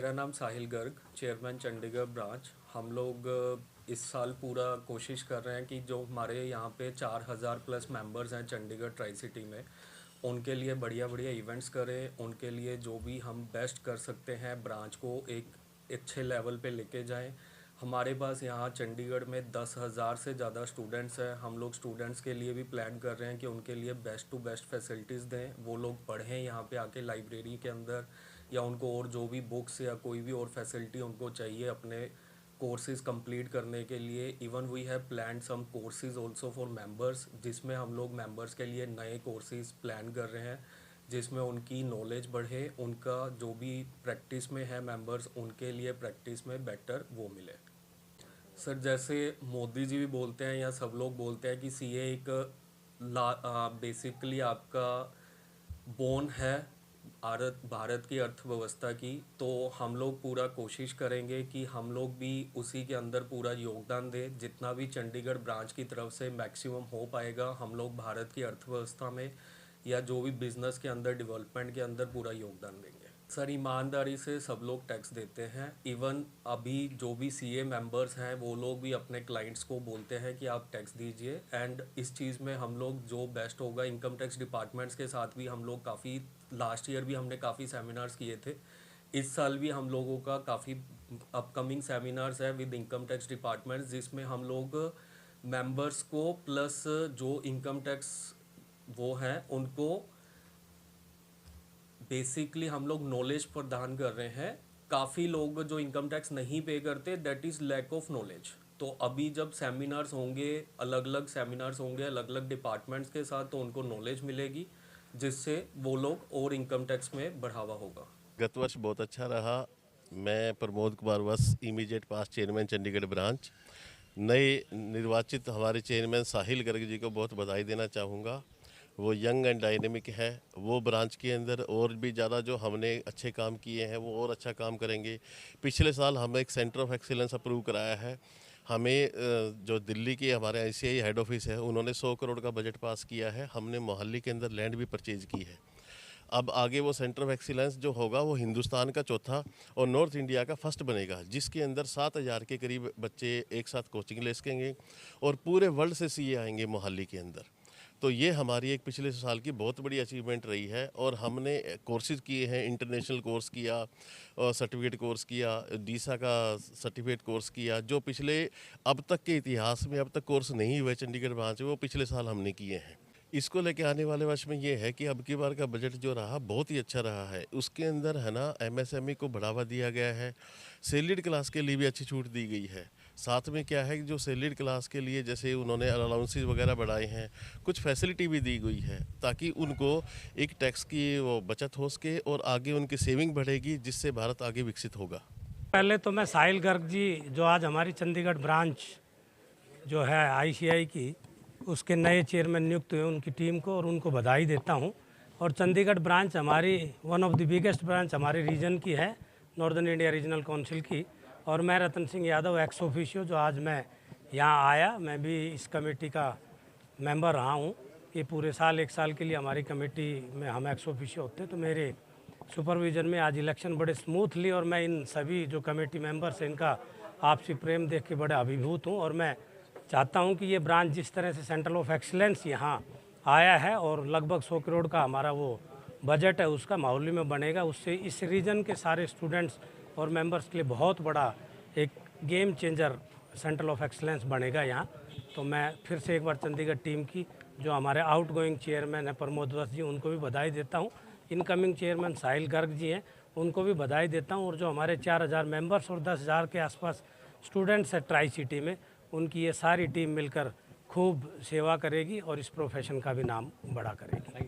मेरा नाम साहिल Garg, chairman Chandigarh branch. हम लोग इस साल पूरा कोशिश कर रहे हैं कि जो हमारे यहाँ पे 4000 प्लस मेंबर्स हैं चंडीगढ़ ट्राई सिटी में, उनके लिए बढ़िया बढ़िया इवेंट्स करें। उनके लिए जो भी हम बेस्ट कर सकते हैं, ब्रांच को एक अच्छे लेवल पे लेके जाएं। हमारे पास यहाँ चंडीगढ़ में 10,000 से ज़्यादा स्टूडेंट्स हैं। हम लोग स्टूडेंट्स के लिए भी प्लान कर रहे हैं कि उनके लिए बेस्ट टू बेस्ट फैसिलिटीज़ दें, वो लोग पढ़ें यहाँ पे आके लाइब्रेरी के अंदर, या उनको और जो भी बुक्स या कोई भी और फैसिलिटी उनको चाहिए अपने कोर्सेज कंप्लीट करने के लिए। Even we have plan some courses also for members, जिसमें हम लोग मेंबर्स के लिए नए कोर्सेज प्लान कर रहे हैं, जिसमें उनकी नॉलेज बढ़े, उनका जो भी प्रैक्टिस में है मेंबर्स, उनके लिए प्रैक्टिस में बेटर वो मिले। सर, जैसे मोदी जी भी बोलते हैं या सब लोग बोलते हैं कि सीए एक बेसिकली आपका बोन है भारत की अर्थव्यवस्था की, तो हम लोग पूरा कोशिश करेंगे कि हम लोग भी उसी के अंदर पूरा योगदान दें। जितना भी चंडीगढ़ ब्रांच की तरफ से मैक्सिमम हो पाएगा, हम लोग भारत की अर्थव्यवस्था में या जो भी बिज़नेस के अंदर डेवलपमेंट के अंदर पूरा योगदान देंगे। सर, ईमानदारी से सब लोग टैक्स देते हैं। इवन अभी जो भी सीए मेंबर्स हैं, वो लोग भी अपने क्लाइंट्स को बोलते हैं कि आप टैक्स दीजिए। एंड इस चीज़ में हम लोग जो बेस्ट होगा, इनकम टैक्स डिपार्टमेंट्स के साथ भी हम लोग काफ़ी, लास्ट ईयर भी हमने काफ़ी सेमिनार्स किए थे। इस साल भी हम लोगों का काफ़ी अपकमिंग सेमिनार्स है विद इनकम टैक्स डिपार्टमेंट्स, जिसमें हम लोग मेंबर्स को प्लस जो इनकम टैक्स वो हैं उनको बेसिकली हम लोग नॉलेज प्रदान कर रहे हैं। काफ़ी लोग जो इनकम टैक्स नहीं पे करते, that is lack of knowledge. तो अभी जब सेमिनार्स होंगे, अलग अलग सेमिनार्स होंगे अलग अलग डिपार्टमेंट्स के साथ, तो उनको नॉलेज मिलेगी, जिससे वो लोग और इनकम टैक्स में बढ़ावा होगा। गत वर्ष बहुत अच्छा रहा। मैं प्रमोद कुमार वस, इमीडिएट पास चेयरमैन चंडीगढ़ ब्रांच। नए निर्वाचित हमारे चेयरमैन साहिल गर्ग जी को बहुत बधाई देना चाहूँगा। वो यंग एंड डायनेमिक है। वो ब्रांच के अंदर और भी ज़्यादा जो हमने अच्छे काम किए हैं वो और अच्छा काम करेंगे। पिछले साल हमने एक सेंटर ऑफ एक्सीलेंस अप्रूव कराया है। हमें जो दिल्ली के हमारे आईसीआई हेड ऑफिस है, उन्होंने 100 करोड़ का बजट पास किया है। हमने मोहाली के अंदर लैंड भी परचेज की है। अब आगे वो सेंटर ऑफ एक्सीलेंस जो होगा वो हिंदुस्तान का चौथा और नॉर्थ इंडिया का फर्स्ट बनेगा, जिसके अंदर 7,000 के करीब बच्चे एक साथ कोचिंग ले सकेंगे और पूरे वर्ल्ड से सीए आएंगे मोहाली के अंदर। तो ये हमारी एक पिछले साल की बहुत बड़ी अचीवमेंट रही है। और हमने कोर्सेज किए हैं, इंटरनेशनल कोर्स किया और सर्टिफिकेट कोर्स किया, डीसा का सर्टिफिकेट कोर्स किया, जो पिछले अब तक के इतिहास में अब तक कोर्स नहीं हुए चंडीगढ़ ब्रांच में, वो पिछले साल हमने किए हैं। इसको लेके आने वाले वर्ष में ये है कि अब की बार का बजट जो रहा बहुत ही अच्छा रहा है। उसके अंदर है ना, एमएसएमई को बढ़ावा दिया गया है। सैलरीड क्लास के लिए भी अच्छी छूट दी गई है। साथ में क्या है कि जो सैलरीड क्लास के लिए जैसे उन्होंने अलाउंसेस वगैरह बढ़ाए हैं, कुछ फैसिलिटी भी दी गई है, ताकि उनको एक टैक्स की वो बचत हो सके और आगे उनकी सेविंग बढ़ेगी, जिससे भारत आगे विकसित होगा। पहले तो मैं साहिल गर्ग जी, जो आज हमारी चंडीगढ़ ब्रांच जो है आईसीआई की, उसके नए चेयरमैन नियुक्त हुए, उनकी टीम को और उनको बधाई देता हूं। और चंडीगढ़ ब्रांच हमारी one of the biggest branch हमारे रीजन की है, नॉर्दर्न इंडिया रीजनल काउंसिल की। और मैं रतन सिंह यादव, एक्स ऑफिशियो, जो आज मैं यहाँ आया, मैं भी इस कमेटी का मेंबर रहा हूँ। ये पूरे साल, एक साल के लिए हमारी कमेटी में हम एक्स ऑफिशियो होते हैं। तो मेरे सुपरविज़न में आज इलेक्शन बड़े स्मूथली, और मैं इन सभी जो कमेटी मेंबर्स हैं इनका आपसी प्रेम देख के बड़े अभिभूत हूँ। और मैं चाहता हूँ कि ये ब्रांच जिस तरह से सेंटर ऑफ एक्सीलेंस यहाँ आया है और लगभग 100 करोड़ का हमारा वो बजट है उसका माहौली में बनेगा, उससे इस रीजन के सारे स्टूडेंट्स और मेंबर्स के लिए बहुत बड़ा एक game changer centre of excellence बनेगा यहाँ। तो मैं फिर से एक बार चंडीगढ़ टीम की, जो हमारे आउटगोइंग चेयरमैन है प्रमोद वस जी, उनको भी बधाई देता हूँ। इनकमिंग चेयरमैन साहिल गर्ग जी हैं, उनको भी बधाई देता हूँ। और जो हमारे 4,000 मेंबर्स और 10,000 के आसपास स्टूडेंट्स हैं ट्राई सिटी में, उनकी ये सारी टीम मिलकर खूब सेवा करेगी और इस प्रोफेशन का भी नाम बड़ा करेगी।